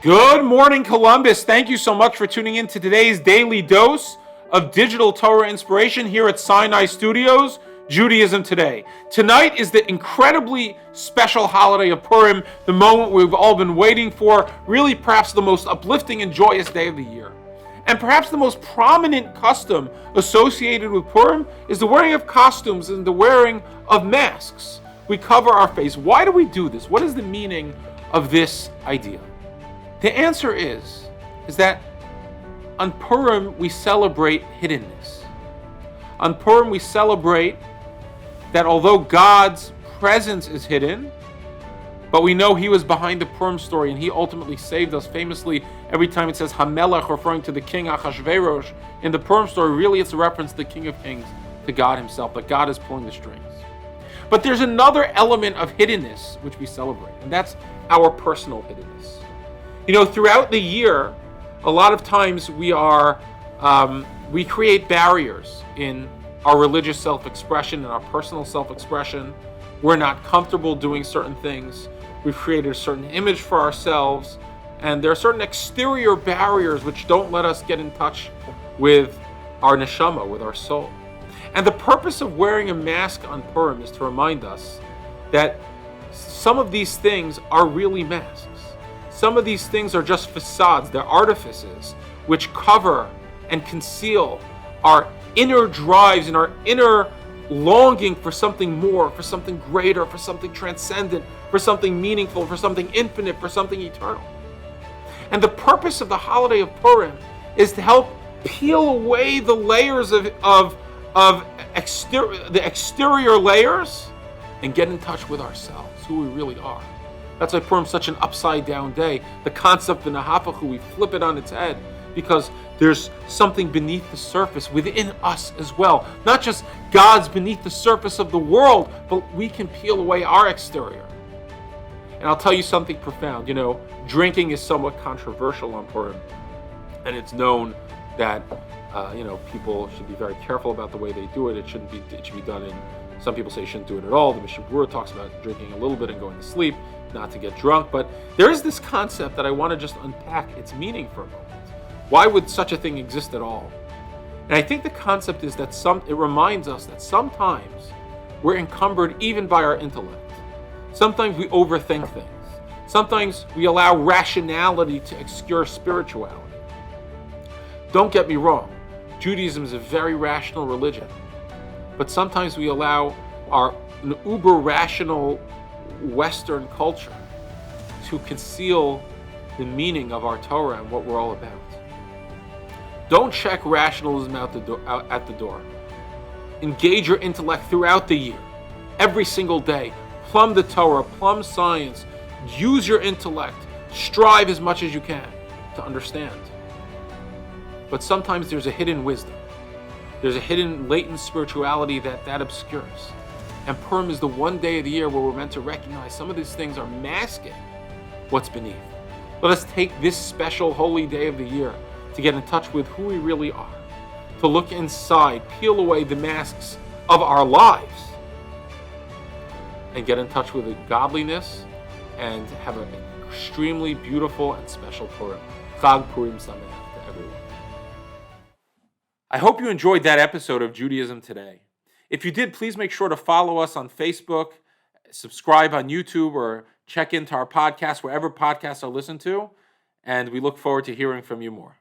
Good morning, Columbus. Thank you so much for tuning in to today's daily dose of digital Torah inspiration here at Sinai Studios, Judaism Today. Tonight is the incredibly special holiday of Purim, the moment we've all been waiting for, really perhaps the most uplifting and joyous day of the year. And perhaps the most prominent custom associated with Purim is the wearing of costumes and the wearing of masks. We cover our face. Why do we do this? What is the meaning of this idea? The answer is that on Purim we celebrate hiddenness. On Purim we celebrate that although God's presence is hidden, but we know He was behind the Purim story and He ultimately saved us. Famously, every time it says Hamelech, referring to the king Achashverosh in the Purim story, really it's a reference to the King of Kings, to God Himself, that God is pulling the strings. But there's another element of hiddenness which we celebrate, and that's our personal hiddenness. You know, throughout the year, a lot of times we create barriers in our religious self-expression and our personal self-expression. We're not comfortable doing certain things. We've created a certain image for ourselves, and there are certain exterior barriers which don't let us get in touch with our neshama, with our soul. And the purpose of wearing a mask on Purim is to remind us that some of these things are really masks. Some of these things are just facades, they're artifices which cover and conceal our inner drives and our inner longing for something more, for something greater, for something transcendent, for something meaningful, for something infinite, for something eternal. And the purpose of the holiday of Purim is to help peel away the layers of the exterior layers and get in touch with ourselves, who we really are. That's why Purim is such an upside down day. The concept in the Hapachu, we flip it on its head because there's something beneath the surface within us as well. Not just God's beneath the surface of the world, but we can peel away our exterior. And I'll tell you something profound. You know, drinking is somewhat controversial on Purim, and it's known that people should be very careful about the way they do it. It should be done in. Some people say you shouldn't do it at all. The Mishnah Berurah talks about drinking a little bit and going to sleep, not to get drunk. But there is this concept that I want to just unpack its meaning for a moment. Why would such a thing exist at all? And I think the concept is that it reminds us that sometimes we're encumbered even by our intellect. Sometimes we overthink things. Sometimes we allow rationality to obscure spirituality. Don't get me wrong. Judaism is a very rational religion. But sometimes we allow our uber-rational Western culture to conceal the meaning of our Torah and what we're all about. Don't check rationalism at the door. Engage your intellect throughout the year, every single day. Plumb the Torah, plumb science. Use your intellect. Strive as much as you can to understand. But sometimes there's a hidden wisdom. There's a hidden, latent spirituality that obscures. And Purim is the one day of the year where we're meant to recognize some of these things are masking what's beneath. Let us take this special holy day of the year to get in touch with who we really are, to look inside, peel away the masks of our lives, and get in touch with the godliness and have an extremely beautiful and special Purim. Chag Purim Sameach to everyone. I hope you enjoyed that episode of Judaism Today. If you did, please make sure to follow us on Facebook, subscribe on YouTube, or check into our podcast wherever podcasts are listened to, and we look forward to hearing from you more.